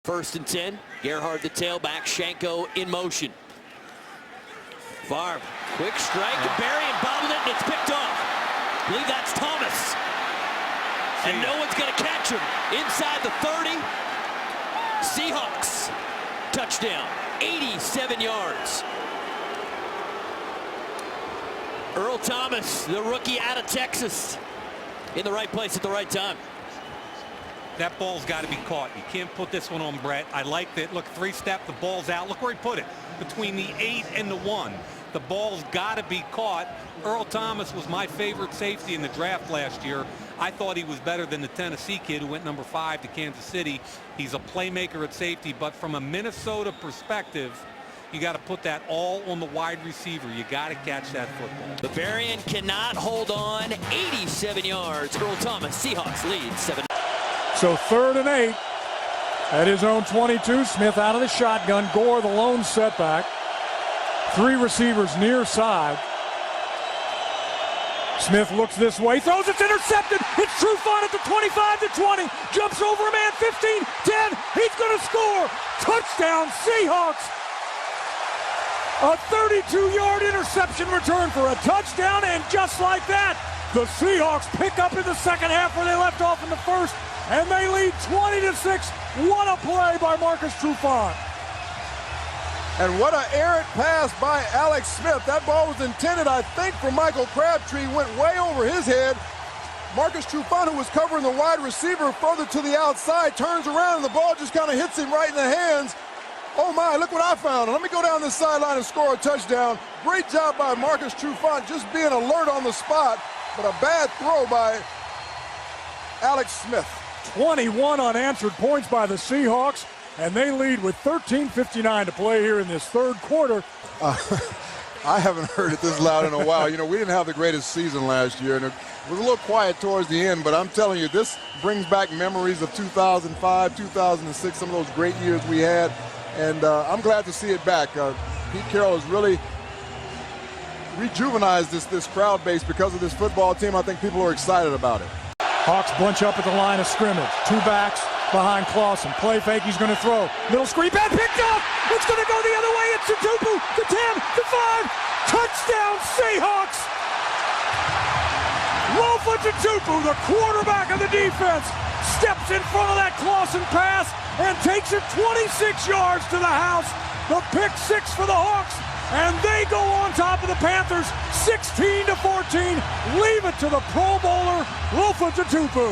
First and 10. Gerhard the tailback. Shanko in motion. Favre, quick strike. Berrien bobbled it, and it's picked off. I believe that's Thomas. And no one's going to catch him. Inside the 30. Seahawks. Touchdown. 87 yards. Earl Thomas, the rookie out of Texas, in the right place at the right time. That ball's got to be caught. You can't put this one on Brett. I like that. Look, three-step, the ball's out. Look where he put it, between the 8 and the 1. The ball's got to be caught. Earl Thomas was my favorite safety in the draft last year. I thought he was better than the Tennessee kid who went number 5 to Kansas City. He's a playmaker at safety, but from a Minnesota perspective, you got to put that all on the wide receiver. You got to catch that football. Bavarian cannot hold on. 87 yards. Earl Thomas, Seahawks lead 7. So 3rd and 8 at his own 22. Smith out of the shotgun. Gore the lone setback. 3 receivers near side. Smith looks this way, throws, it's intercepted. It's Trufant at the 25 to 20. Jumps over a man, 15, 10. He's going to score. Touchdown, Seahawks. A 32-yard interception return for a touchdown, and just like that, the Seahawks pick up in the second half where they left off in the first, and they lead 20-6. What a play by Marcus Trufant. And what an errant pass by Alex Smith. That ball was intended, I think, for Michael Crabtree. Went way over his head. Marcus Trufant, who was covering the wide receiver further to the outside, turns around, and the ball just kind of hits him right in the hands. Oh, my, look what I found. Let me go down this sideline and score a touchdown. Great job by Marcus Trufant, just being alert on the spot, but a bad throw by Alex Smith. 21 unanswered points by the Seahawks, and they lead with 13:59 to play here in this third quarter. I haven't heard it this loud in a while. You know, we didn't have the greatest season last year, and it was a little quiet towards the end, but I'm telling you, this brings back memories of 2005, 2006, some of those great years we had, and I'm glad to see it back. Pete Carroll has really rejuvenized this crowd base because of this football team. I think people are excited about it. Hawks bunch up at the line of scrimmage. 2 backs behind Clausen. Play fake, he's going to throw. Middle screen, bad picked up. It's going to go the other way. It's Tupu, the 10, the 5. Touchdown, Seahawks. Lofa Tupu, the quarterback of the defense, steps in front of that Clausen pass and takes it 26 yards to the house. The pick 6 for the Hawks, and they go on top of the Panthers 16-14. Leave it to the Pro Bowler, Lofa Tupu.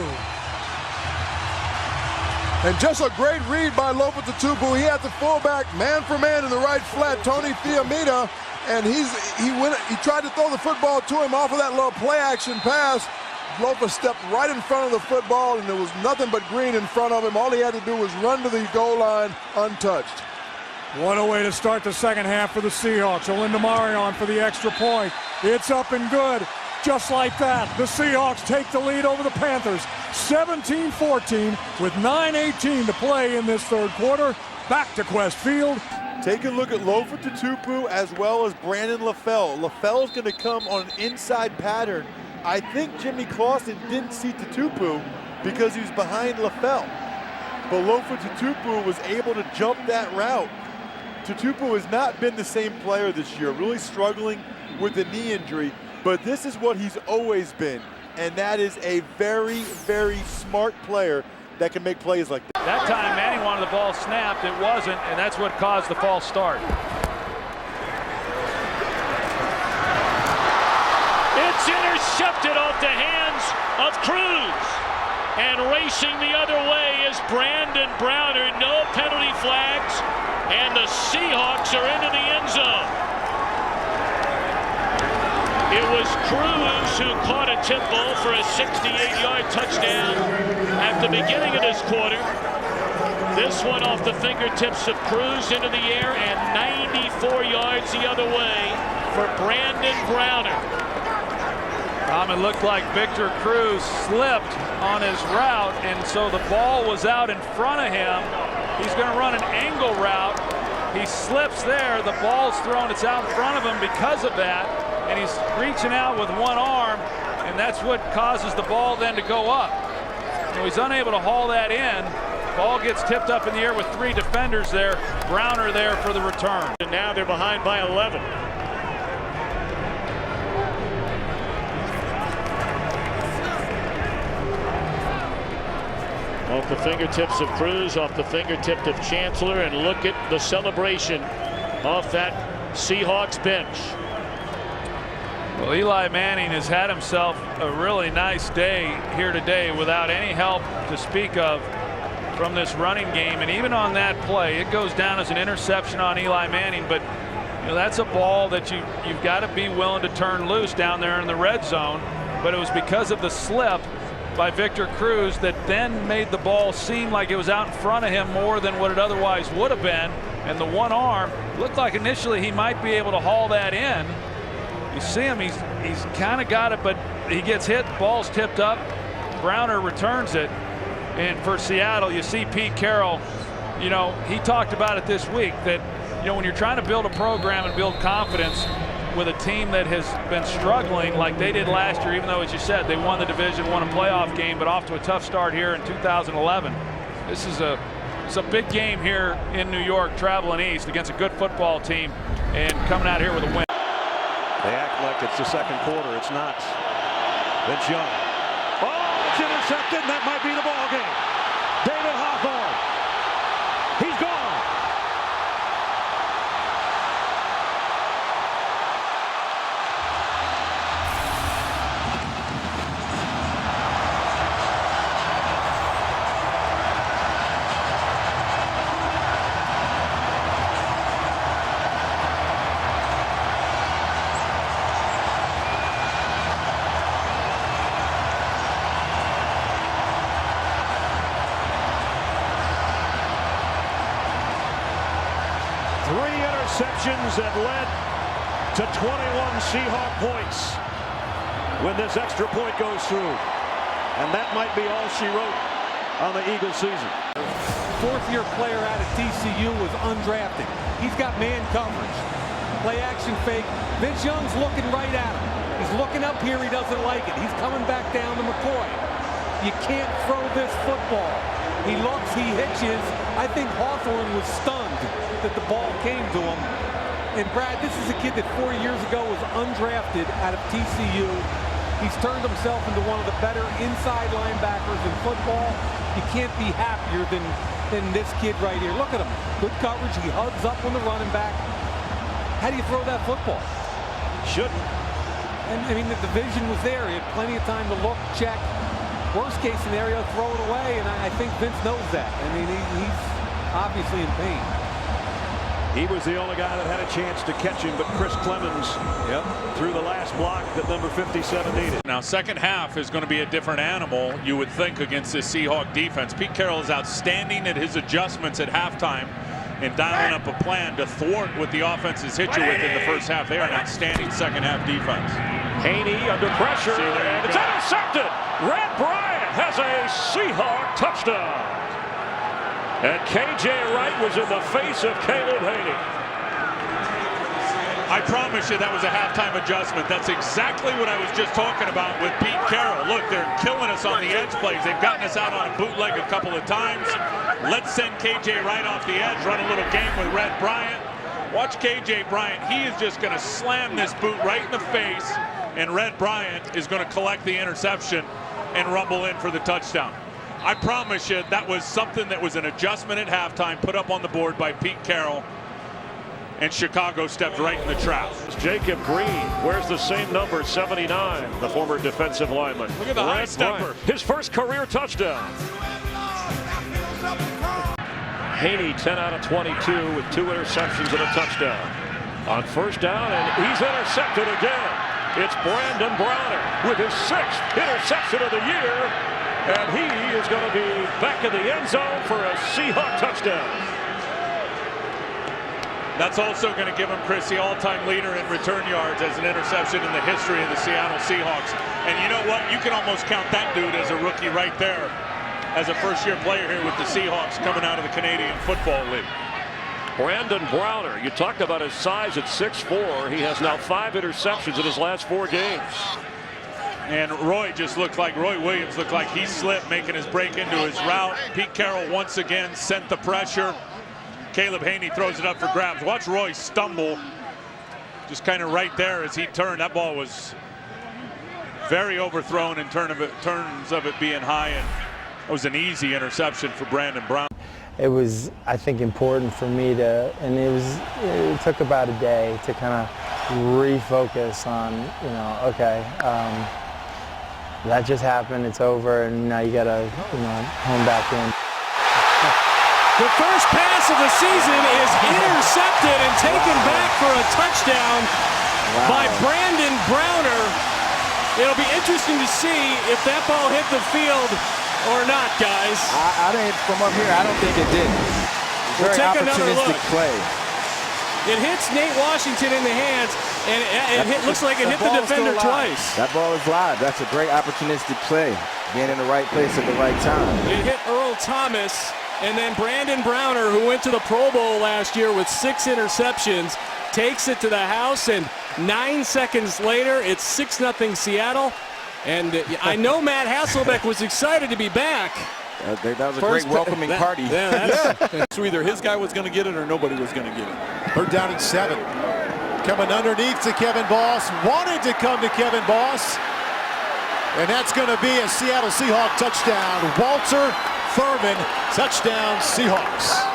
And just a great read by Lofa Tupu. He had the fullback man for man in the right flat, Tony Fiametta, and he tried to throw the football to him off of that little play action pass. Lofa stepped right in front of the football, and there was nothing but green in front of him. All he had to do was run to the goal line untouched. What a way to start the second half for the Seahawks. Olinda Marion for the extra point. It's up and good. Just like that, the Seahawks take the lead over the Panthers, 17-14 with 9:18 to play in this third quarter. Back to Quest Field. Take a look at Lofa Tupu as well as Brandon LaFell. LaFell's going to come on an inside pattern. I think Jimmy Clausen didn't see Tupu because he was behind LaFell. But Lofa Tupu was able to jump that route. Tupu has not been the same player this year, really struggling with the knee injury. But this is what he's always been, and that is a very, very smart player that can make plays like that. That time Manning wanted the ball snapped, it wasn't, and that's what caused the false start. It's intercepted off the hands of Cruz. And racing the other way is Brandon Browner. No penalty flags, and the Seahawks are into the end zone. It was Cruz who caught a tip ball for a 68-yard touchdown at the beginning of this quarter. This one off the fingertips of Cruz into the air, and 94 yards the other way for Brandon Browner. It looked like Victor Cruz slipped on his route, and so the ball was out in front of him. He's going to run an angle route. He slips there. The ball's thrown. It's out in front of him because of that. And he's reaching out with one arm, and that's what causes the ball then to go up. So he's unable to haul that in, Ball gets tipped up in the air with 3 defenders there. Browner there for the return. And now they're behind by 11. Off the fingertips of Cruz, off the fingertip of Chancellor, and look at the celebration off that Seahawks bench. Well, Eli Manning has had himself a really nice day here today without any help to speak of from this running game. And even on that play, it goes down as an interception on Eli Manning, but you know, that's a ball that you've got to be willing to turn loose down there in the red zone. But it was because of the slip by Victor Cruz that then made the ball seem like it was out in front of him more than what it otherwise would have been. And the one arm looked like initially he might be able to haul that in. You see him, he's kind of got it, but he gets hit, ball's tipped up. Browner returns it. And for Seattle, you see Pete Carroll, you know, he talked about it this week that, you know, when you're trying to build a program and build confidence with a team that has been struggling like they did last year, even though, as you said, they won the division, won a playoff game, but off to a tough start here in 2011. This is it's a big game here in New York, traveling east against a good football team and coming out here with a win. They act like it's the second quarter. It's not. Vince Young. Oh, it's intercepted, and that might be the ball game. David Hawthorne. He's gone. Interceptions that led to 21 Seahawk points when this extra point goes through. And that might be all she wrote on the Eagles season. Fourth-year player out of TCU was undrafted. He's got man coverage. Play action fake. Vince Young's looking right at him. He's looking up here. He doesn't like it. He's coming back down to McCoy. You can't throw this football. He looks, he hitches. I think Hawthorne was stunned that the ball came to him. And Brad, this is a kid that 4 years ago was undrafted out of TCU. He's turned himself into one of the better inside linebackers in football. You can't be happier than this kid right here. Look at him. Good coverage. He hugs up on the running back. How do you throw that football? Shouldn't. And I mean, the vision was there. He had plenty of time to look, check. Worst case scenario, throw it away, and I think Vince knows that. I mean, he's obviously in pain. He was the only guy that had a chance to catch him, but Chris Clemens threw the last block that number 57 needed. Now, second half is going to be a different animal, you would think, against this Seahawk defense. Pete Carroll is outstanding at his adjustments at halftime and dialing up a plan to thwart what the offense has hit you with in the first half. They are an outstanding second half defense. Haney under pressure, and it's intercepted. Red Bryant has a Seahawk touchdown. And K.J. Wright was in the face of Caleb Haney. I promise you that was a halftime adjustment. That's exactly what I was just talking about with Pete Carroll. Look, they're killing us on the edge plays. They've gotten us out on a bootleg a couple of times. Let's send K.J. Wright off the edge, run a little game with Red Bryant. Watch K.J. Bryant. He is just going to slam this boot right in the face, and Red Bryant is going to collect the interception and rumble in for the touchdown. I promise you that was something that was an adjustment at halftime put up on the board by Pete Carroll, and Chicago stepped right in the trap. Jacob Green wears the same number, 79, the former defensive lineman. Look at the high stepper. His first career touchdown. Haney 10 out of 22 with 2 interceptions and a touchdown. On first down, and he's intercepted again. It's Brandon Browner with his 6th interception of the year. And he is going to be back in the end zone for a Seahawk touchdown. That's also going to give him, Chris, the all-time leader in return yards as an interception in the history of the Seattle Seahawks. And you know what? You can almost count that dude as a rookie right there, as a first-year player here with the Seahawks coming out of the Canadian Football League. Brandon Browner, you talked about his size at 6'4". He has now 5 interceptions in his last 4 games. And Roy Williams looked like he slipped, making his break into his route. Pete Carroll once again sent the pressure. Caleb Haney throws it up for grabs. Watch Roy stumble, just kind of right there as he turned. That ball was very overthrown in terms of it being high, and it was an easy interception for Brandon Brown. It was, I think, important for me to, and it took about a day to kind of refocus on, okay, that just happened, it's over, and now you got to, hone back in. The first pass of the season is intercepted and taken back for a touchdown by Brandon Browner. It'll be interesting to see if that ball hit the field or not, guys. I didn't, from up here, I don't think it did. We'll take another look. Play. It hits Nate Washington in the hands, and it looks like it hit the defender twice. That ball is live. That's a great opportunistic play. Being in the right place at the right time. It hit Earl Thomas, and then Brandon Browner, who went to the Pro Bowl last year with 6 interceptions, takes it to the house, and 9 seconds later, it's 6-0 Seattle. And I know Matt Hasselbeck was excited to be back. That was a great welcoming party. So either his guy was going to get it or nobody was going to get it. Third down and 7. Coming underneath to Kevin Boss. Wanted to come to Kevin Boss. And that's going to be a Seattle Seahawks touchdown. Walter Thurman, touchdown Seahawks.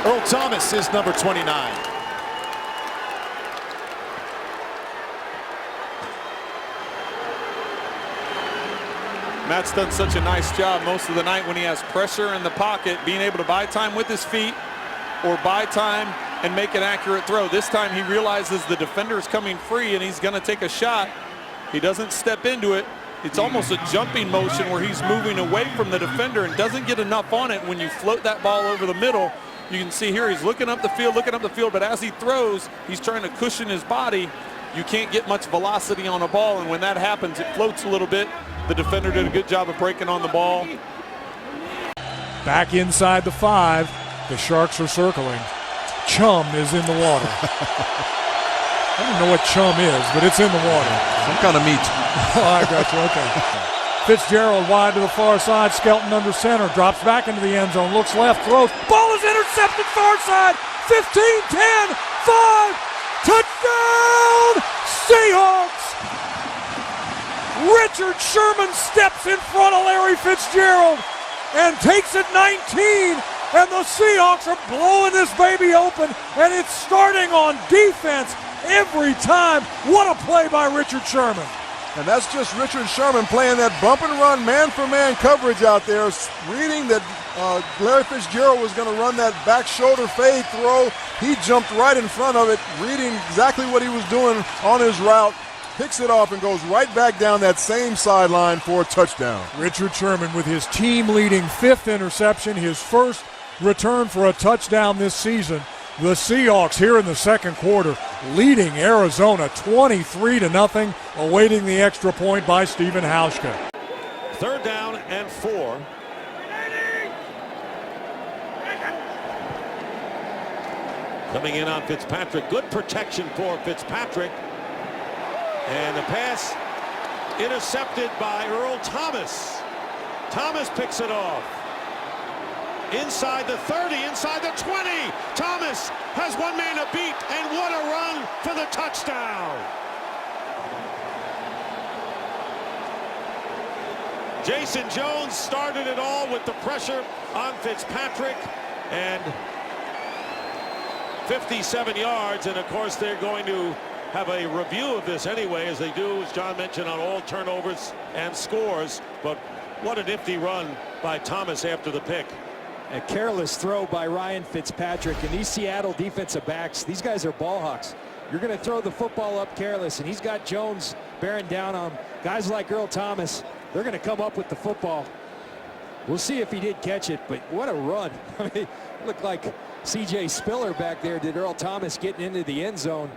Earl Thomas is number 29. Matt's done such a nice job most of the night when he has pressure in the pocket, being able to buy time with his feet or buy time and make an accurate throw. This time he realizes the defender is coming free and he's going to take a shot. He doesn't step into it. It's almost a jumping motion where he's moving away from the defender and doesn't get enough on it. When you float that ball over the middle, you can see here he's looking up the field, but as he throws, he's trying to cushion his body. You can't get much velocity on a ball, and when that happens, it floats a little bit. The defender did a good job of breaking on the ball. Back inside the 5, the Sharks are circling. Chum is in the water. I don't know what chum is, but it's in the water. Some kind of meat. Oh, I got you, okay. Fitzgerald wide to the far side, Skelton under center, drops back into the end zone, looks left, throws, ball is intercepted far side, 15, 10, 5, touchdown, Seahawks! Richard Sherman steps in front of Larry Fitzgerald and takes it 19, and the Seahawks are blowing this baby open, and it's starting on defense every time. What a play by Richard Sherman. And that's just Richard Sherman playing that bump and run man-for-man coverage out there, reading that Larry Fitzgerald was going to run that back shoulder fade throw. He jumped right in front of it, reading exactly what he was doing on his route, picks it off and goes right back down that same sideline for a touchdown. Richard Sherman with his team-leading 5th interception, his first return for a touchdown this season. The Seahawks here in the second quarter leading Arizona 23-0, awaiting the extra point by Stephen Hauschka. 3rd down and 4. Coming in on Fitzpatrick. Good protection for Fitzpatrick. And the pass intercepted by Earl Thomas. Thomas picks it off. Inside the 30, inside the 20. Thomas has one man to beat, and what a run for the touchdown. Jason Jones started it all with the pressure on Fitzpatrick, and 57 yards, and of course they're going to have a review of this anyway, as they do, as John mentioned, on all turnovers and scores. But what a nifty run by Thomas after the pick. A careless throw by Ryan Fitzpatrick, and these Seattle defensive backs, these guys are ball hawks. You're going to throw the football up careless, and he's got Jones bearing down on him. Guys like Earl Thomas, they're going to come up with the football. We'll see if he did catch it, but what a run. I mean, it looked like C.J. Spiller back there did Earl Thomas getting into the end zone.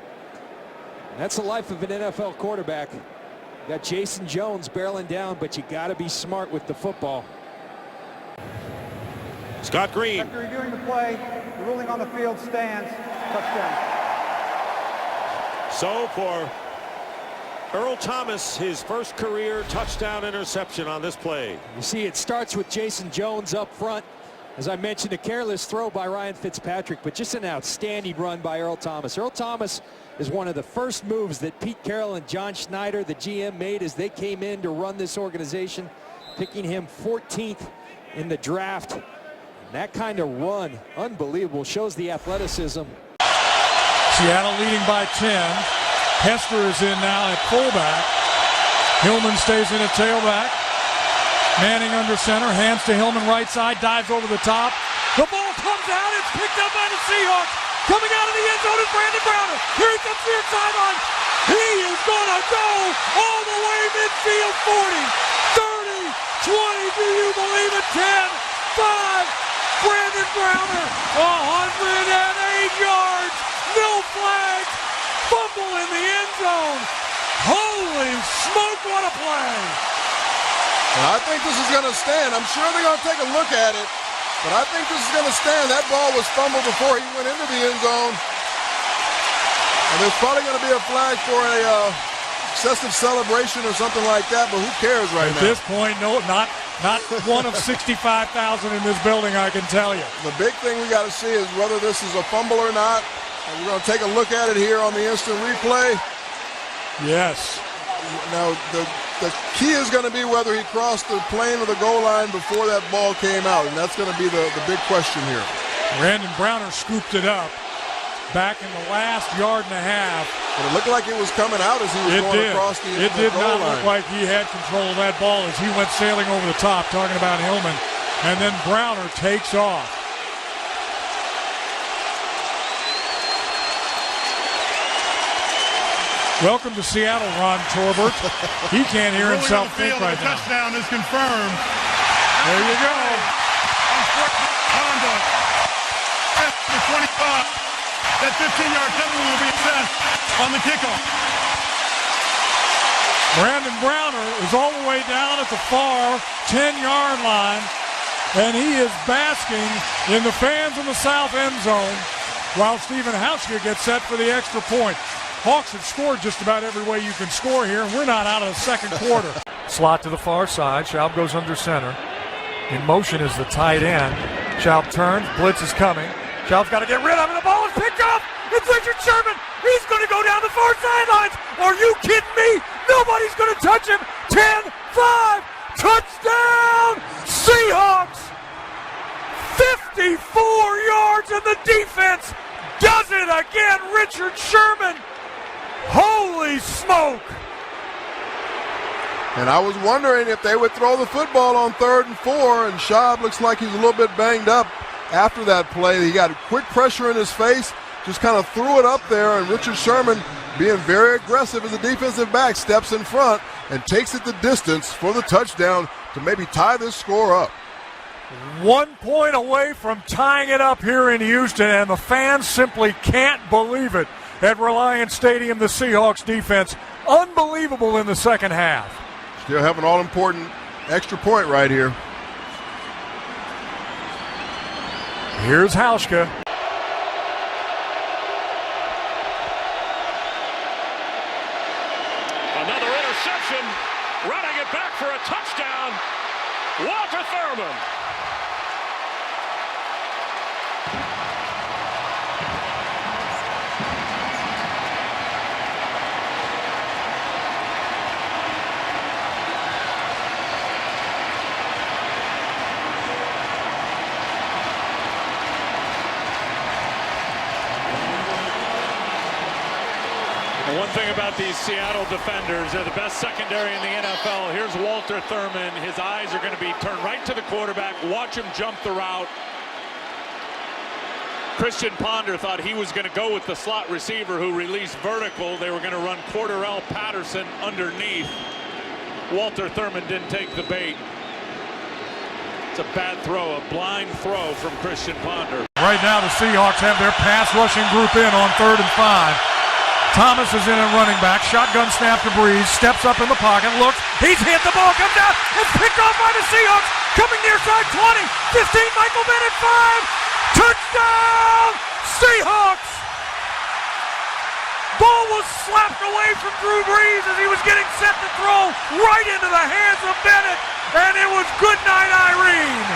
And that's the life of an NFL quarterback. You got Jason Jones barreling down, but you got to be smart with the football. Scott Green. After reviewing the play, the ruling on the field stands. Touchdown. So for Earl Thomas, his first career touchdown interception on this play. You see, it starts with Jason Jones up front. As I mentioned, a careless throw by Ryan Fitzpatrick, but just an outstanding run by Earl Thomas. Earl Thomas is one of the first moves that Pete Carroll and John Schneider, the GM, made as they came in to run this organization, picking him 14th in the draft. And that kind of run, unbelievable, shows the athleticism. Seattle leading by 10. Hester is in now at fullback. Hillman stays in at tailback. Manning under center, hands to Hillman right side, dives over the top. The ball comes out, it's picked up by the Seahawks. Coming out of the end zone is Brandon Browner. Here he comes near sideline. He is going to go all the way midfield, 40, 30, 20, do you believe it? 10, 5, Brandon Browner, 108 yards, no flags, fumble in the end zone. Holy smoke, what a play. I think this is going to stand. I'm sure they're going to take a look at it, but I think this is going to stand. That ball was fumbled before he went into the end zone. And there's probably going to be a flag for a excessive celebration or something like that, but who cares right now? At this point, no, not one of 65,000 in this building, I can tell you. The big thing we got to see is whether this is a fumble or not. And we're going to take a look at it here on the instant replay. Yes. Now, the key is going to be whether he crossed the plane or the goal line before that ball came out, and that's going to be the big question here. Brandon Browner scooped it up back in the last yard and a half. But it looked like it was coming out as he was going across the goal line. It did not look like he had control of that ball as he went sailing over the top, talking about Hillman, and then Browner takes off. Welcome to Seattle, Ron Torbert. He can't hear himself think right now. Touchdown is confirmed. There you go. Conduct. The 25. That 15-yard penalty will be assessed on the kickoff. Brandon Browner is all the way down at the far 10-yard line, and he is basking in the fans in the south end zone while Stephen Hauschka gets set for the extra point. Hawks have scored just about every way you can score here, and we're not out of the second quarter. Slot to the far side. Schaub goes under center. In motion is the tight end. Schaub turns. Blitz is coming. Schaub's got to get rid of it. The ball is picked up. It's Richard Sherman. He's going to go down the far sidelines. Are you kidding me? Nobody's going to touch him. 10-5. Touchdown, Seahawks. 54 yards, and the defense does it again. Richard Sherman. Holy smoke! And I was wondering if they would throw the football on 3rd and 4, and Schaub looks like he's a little bit banged up after that play. He got quick pressure in his face, just kind of threw it up there, and Richard Sherman, being very aggressive as a defensive back, steps in front and takes it the distance for the touchdown to maybe tie this score up. 1 point away from tying it up here in Houston, and the fans simply can't believe it. At Reliant Stadium, the Seahawks defense, unbelievable in the second half. Still have an all-important extra point right here. Here's Hauschka. Another interception, running it back for a touchdown, Walter Thurman. One thing about these Seattle defenders, they're the best secondary in the NFL. Here's Walter Thurman. His eyes are going to be turned right to the quarterback. Watch him jump the route. Christian Ponder thought he was going to go with the slot receiver who released vertical. They were going to run Cordarrelle Patterson underneath. Walter Thurman didn't take the bait. It's a bad throw, a blind throw from Christian Ponder. Right now the Seahawks have their pass rushing group in on 3rd and 5. Thomas is in at running back. Shotgun snap to Breeze. Steps up in the pocket. Looks. He's hit. The ball comes out. It's picked off by the Seahawks. Coming near side 20. 15. Michael Bennett 5. Touchdown Seahawks. Ball was slapped away from Drew Brees as he was getting set to throw right into the hands of Bennett, and it was good night, Irene.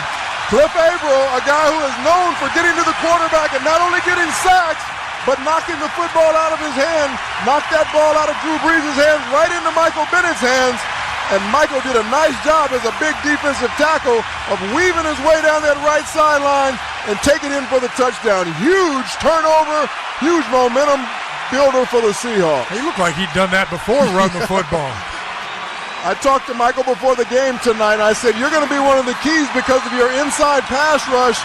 Cliff Averill, a guy who is known for getting to the quarterback and not only getting sacks, but knocking the football out of his hand, knocked that ball out of Drew Brees' hands right into Michael Bennett's hands. And Michael did a nice job as a big defensive tackle of weaving his way down that right sideline and taking in for the touchdown. Huge turnover, huge momentum builder for the Seahawks. He looked like he'd done that before running the football. I talked to Michael before the game tonight, and I said, you're going to be one of the keys because of your inside pass rush,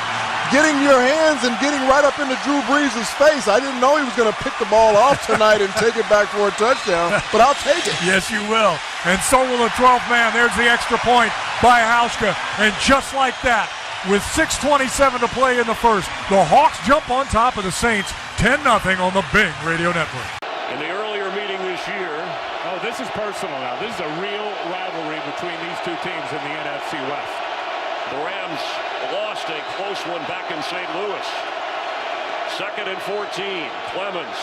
getting your hands and getting right up into Drew Brees' face. I didn't know he was going to pick the ball off tonight and take it back for a touchdown, but I'll take it. Yes, you will. And so will the 12th man. There's the extra point by Hauschka. And just like that, with 6:27 to play in the first, the Hawks jump on top of the Saints 10-0 on the Bing Radio Network. In the earlier meeting this year, Oh, this is personal now. This is a real rivalry between these two teams in the NFC West. the Rams lost a close one back in St. Louis. 2nd and 14. Clemens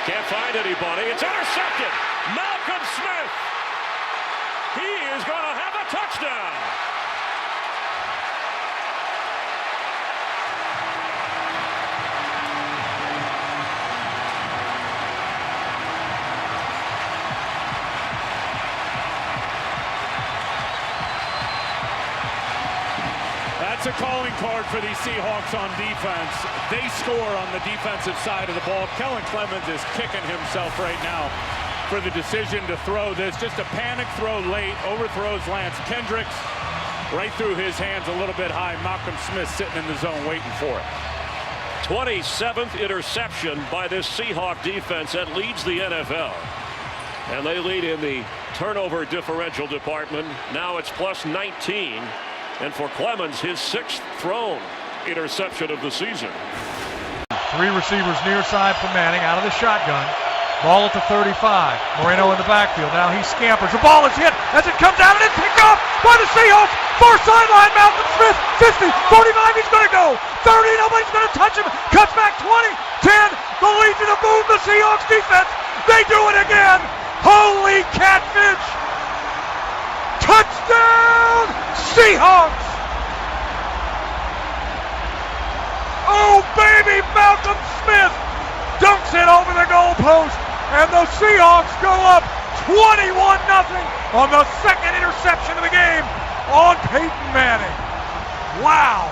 can't find anybody. It's intercepted. Malcolm Smith. He is going to have a touchdown. That's a calling card for these Seahawks on defense. They score on the defensive side of the ball. Kellen Clemens is kicking himself right now for the decision to throw this. Just a panic throw late. Overthrows Lance Kendricks right through his hands a little bit high. Malcolm Smith sitting in the zone waiting for it. 27th interception by this Seahawk defense that leads the NFL. And they lead in the turnover differential department. Now it's plus 19. And for Clemens, his 6th thrown interception of the season. 3 receivers near side for Manning out of the shotgun. Ball at the 35. Moreno in the backfield. Now he scampers. The ball is hit as it comes out and it's picked off by the Seahawks. Far sideline, Malcolm Smith. 50, 45, he's going to go. 30, nobody's going to touch him. Cuts back 20, 10. The Legion of Boom, the Seahawks defense. They do it again. Holy catfish. Touchdown, Seahawks! Oh, baby, Malcolm Smith dunks it over the goalpost, and the Seahawks go up 21-0 on the 2nd interception of the game on Peyton Manning. Wow.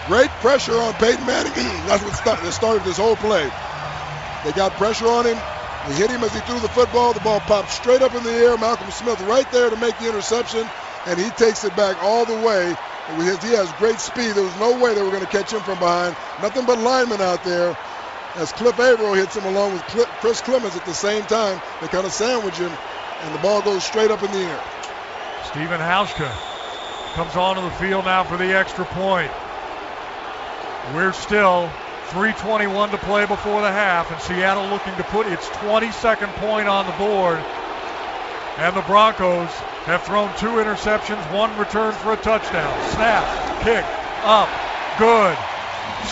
Great pressure on Peyton Manning. That's what started this whole play. They got pressure on him. They hit him as he threw the football. The ball popped straight up in the air. Malcolm Smith right there to make the interception, and he takes it back all the way. He has great speed. There was no way they were going to catch him from behind. Nothing but linemen out there. As Cliff Averill hits him along with Chris Clemens at the same time, they kind of sandwich him, and the ball goes straight up in the air. Stephen Hauschka comes onto the field now for the extra point. We're still 3:21 to play before the half, and Seattle looking to put its 22nd point on the board. And the Broncos have thrown 2 interceptions, 1 return for a touchdown. Snap, kick, up, good.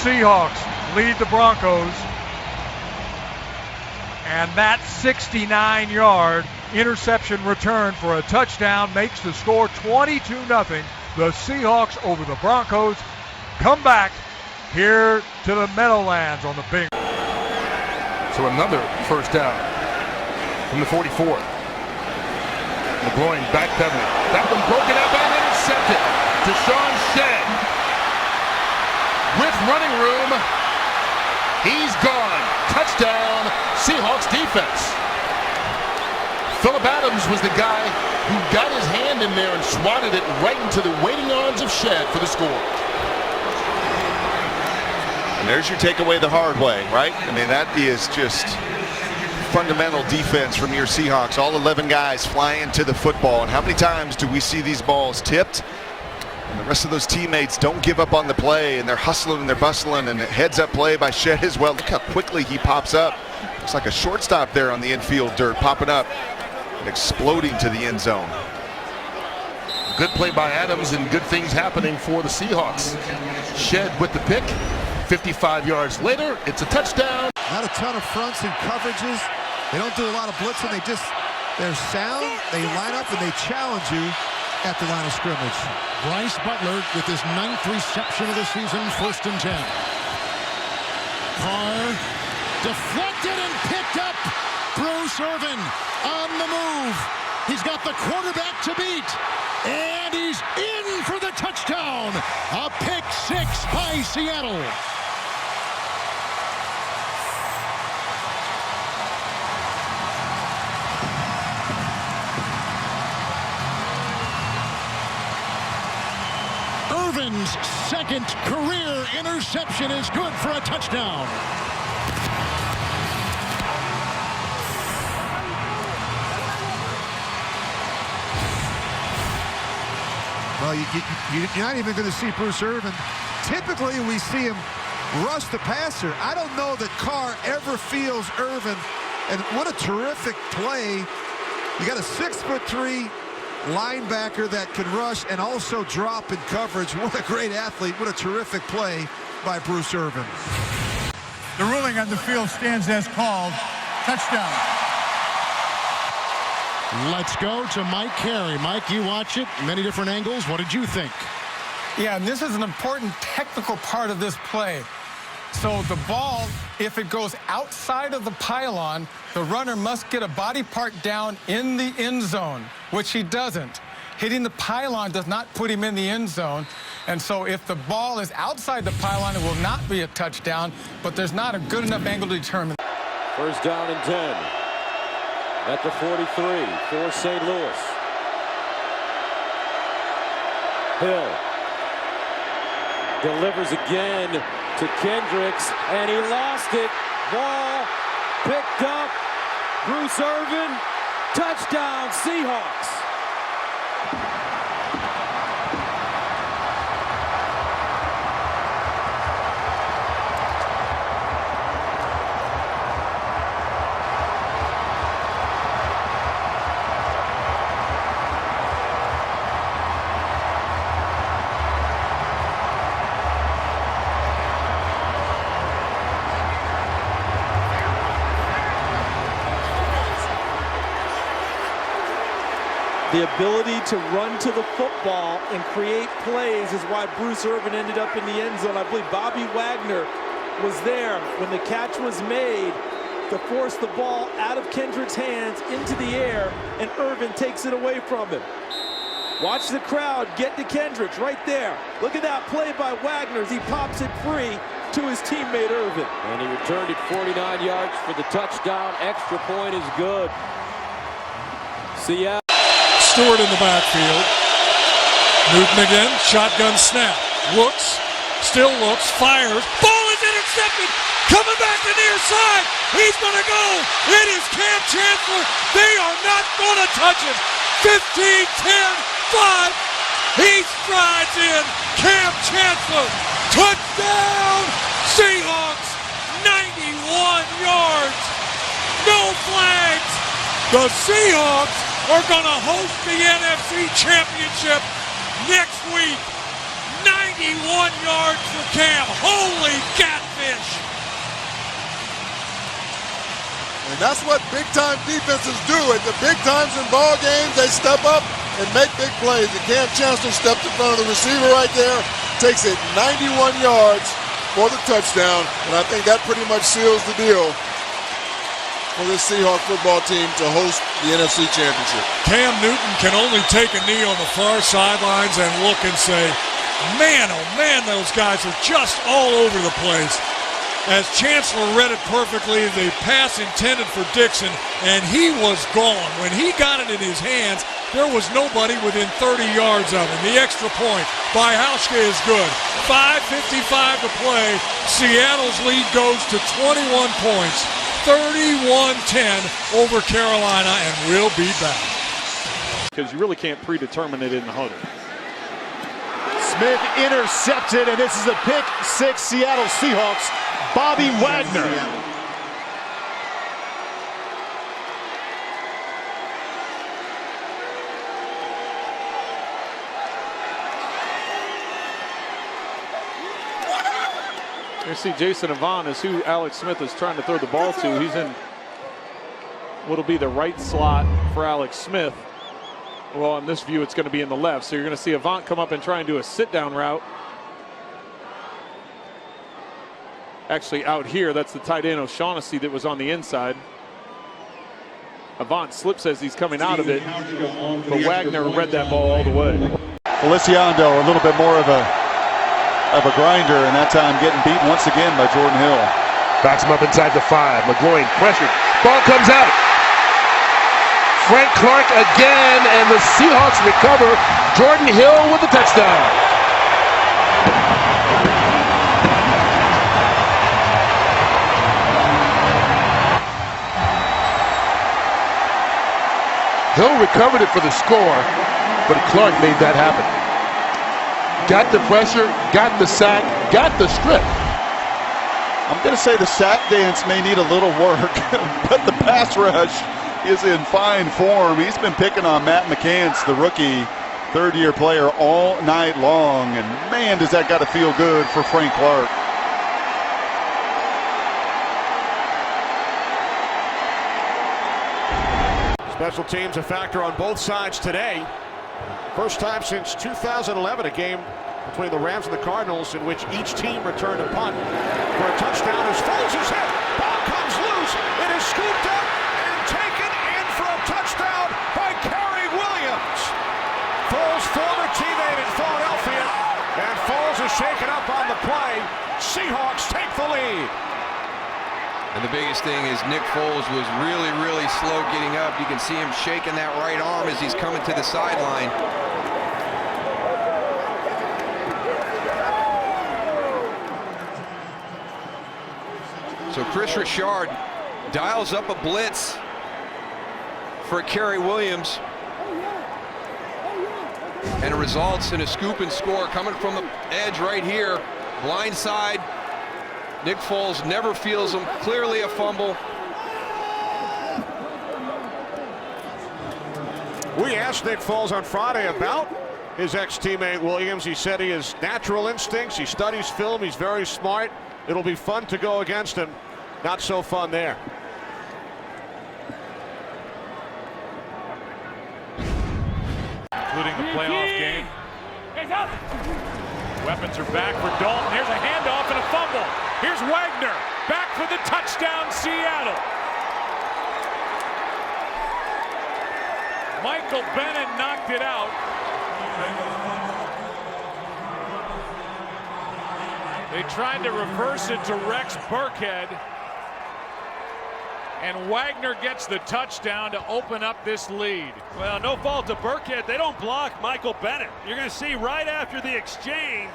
Seahawks lead the Broncos. And that 69-yard interception return for a touchdown makes the score 22-0. The Seahawks over the Broncos come back here to the Meadowlands on the Bing. So another first down from the 44. McGloin backpedaling. That one broken up and intercepted. Deshaun Shedd with running room. He's gone. Touchdown, Seahawks defense. Phillip Adams was the guy who got his hand in there and swatted it right into the waiting arms of Shedd for the score. And there's your takeaway the hard way, right? I mean, that is just fundamental defense from your Seahawks. All 11 guys flying to the football. And how many times do we see these balls tipped? And the rest of those teammates don't give up on the play, and they're hustling and they're bustling, and a heads-up play by Shedd as well. Look how quickly he pops up. Looks like a shortstop there on the infield dirt, popping up and exploding to the end zone. Good play by Adams and good things happening for the Seahawks. Shedd with the pick. 55 yards later, it's a touchdown. Not a ton of fronts and coverages. They don't do a lot of blitzing. They're sound. They line up and they challenge you at the line of scrimmage. Bryce Butler with his 9th reception of the season, 1st and 10. Carr deflected and picked up. Bruce Irvin on the move. He's got the quarterback to beat. And he's in for the touchdown. A pick 6 by Seattle. Irvin's 2nd career interception is good for a touchdown. Well, you're not even going to see Bruce Irvin. Typically, we see him rush the passer. I don't know that Carr ever feels Irvin. And what a terrific play. You got a 6'3" linebacker that can rush and also drop in coverage. What a great athlete. What a terrific play by Bruce Irvin. The ruling on the field stands as called. Touchdown. Let's go to Mike Carey. Mike, you watch it, many different angles. What did you think? Yeah, and this is an important technical part of this play. So the ball, if it goes outside of the pylon, the runner must get a body part down in the end zone, which he doesn't. Hitting the pylon does not put him in the end zone. And so if the ball is outside the pylon, it will not be a touchdown, but there's not a good enough angle to determine. 1st down and 10 at the 43 for St. Louis. Hill delivers again to Kendricks, and he lost it. Ball picked up. Bruce Irvin, touchdown Seahawks. The ability to run to the football and create plays is why Bruce Irvin ended up in the end zone. I believe Bobby Wagner was there when the catch was made to force the ball out of Kendrick's hands into the air, and Irvin takes it away from him. Watch the crowd get to Kendricks right there. Look at that play by Wagner as he pops it free to his teammate Irvin. And he returned it 49 yards for the touchdown. Extra point is good. Seattle. Stewart in the backfield. Newton again, shotgun snap. Looks, still looks, fires. Ball is intercepted. Coming back to near side. He's going to go. It is Cam Chancellor. They are not going to touch him. 15, 10, 5. He strides in. Cam Chancellor. Touchdown. Seahawks. 91 yards. No flags. The Seahawks are going to host the NFC Championship next week. 91 yards for Cam. Holy catfish. And that's what big-time defenses do. At the big times in ball games, they step up and make big plays. And Cam Chancellor stepped in front of the receiver right there, takes it 91 yards for the touchdown. And I think that pretty much seals the deal for this Seahawks football team to host the NFC Championship. Cam Newton can only take a knee on the far sidelines and look and say, man, oh man, those guys are just all over the place. As Chancellor read it perfectly, the pass intended for Dixon, and he was gone. When he got it in his hands, there was nobody within 30 yards of him. The extra point by Hauschka is good. 5:55 to play. Seattle's lead goes to 21 points. 31-10 over Carolina, and we'll be back. Because you really can't predetermine it in the huddle. Smith intercepted, and this is a pick six. Seattle Seahawks. Bobby Wagner. You see Jason Avant is who Alex Smith is trying to throw the ball to. He's in what'll be the right slot for Alex Smith. Well, in this view, it's going to be in the left. So you're going to see Avant come up and try and do a sit-down route. Actually, out here, that's the tight end O'Shaughnessy that was on the inside. Avant slips as he's coming out of it, but Wagner read that ball all the way. Feliciano, a little bit more of a grinder, and that time getting beat once again by Jordan Hill. Backs him up inside the 5. McGloin pressured. Ball comes out. Frank Clark again, and the Seahawks recover. Jordan Hill with the touchdown. Hill recovered it for the score, but Clark made that happen. Got the pressure, got the sack, got the strip. I'm going to say the sack dance may need a little work, but the pass rush is in fine form. He's been picking on Matt McCants, the rookie third-year player, all night long, and man, does that got to feel good for Frank Clark. Special teams a factor on both sides today. First time since 2011, a game between the Rams and the Cardinals in which each team returned a punt for a touchdown as Foles is hit. Ball comes loose. It is scooped up and taken in for a touchdown by Kerry Williams. Foles' former teammate in Philadelphia, and Foles is shaken up on the play. Seahawks take the lead. And the biggest thing is Nick Foles was really slow getting up. You can see him shaking that right arm as he's coming to the sideline. So Chris Richard dials up a blitz for Kerry Williams. And it results in a scoop and score coming from the edge right here. Blind side. Nick Foles never feels him. Clearly a fumble. We asked Nick Foles on Friday about his ex-teammate Williams. He said he has natural instincts. He studies film. He's very smart. It'll be fun to go against him. Not so fun there. Including the playoff game. Weapons are back for Dalton. Here's a handoff and a fumble. Here's Wagner back for the touchdown, Seattle. Michael Bennett knocked it out. They tried to reverse it to Rex Burkhead. And Wagner gets the touchdown to open up this lead. Well, no fault to Burkhead. They don't block Michael Bennett. You're going to see right after the exchange,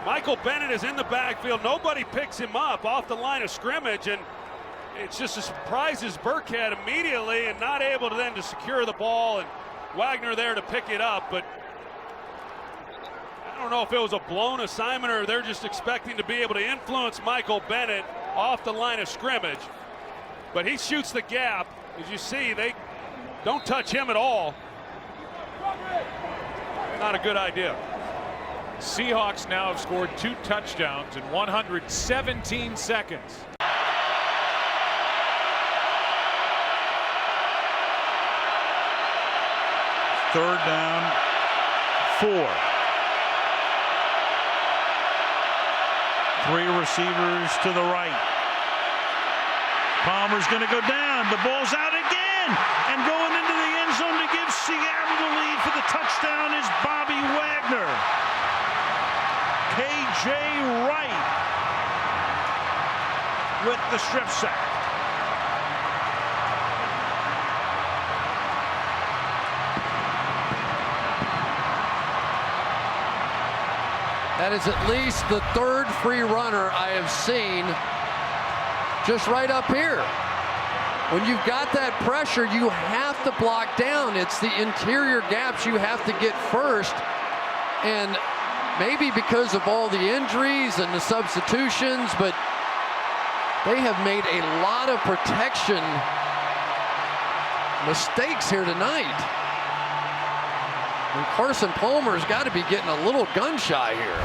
Michael Bennett is in the backfield. Nobody picks him up off the line of scrimmage, and it's just a surprises Burkhead immediately and not able to then to secure the ball, and Wagner there to pick it up. But I don't know if it was a blown assignment or they're just expecting to be able to influence Michael Bennett off the line of scrimmage. But he shoots the gap. As you see, they don't touch him at all. Not a good idea. Seahawks now have scored 2 touchdowns in 117 seconds. Third down, 4. 3 receivers to the right. Palmer's going to go down. The ball's out again. And going into the end zone to give Seattle the lead for the touchdown is Bobby Wagner. K.J. Wright with the strip sack. That is at least the 3rd free runner I have seen just right up here. When you've got that pressure, you have to block down. It's the interior gaps you have to get first. And maybe because of all the injuries and the substitutions, but they have made a lot of protection mistakes here tonight. And Carson Palmer's got to be getting a little gun shy here.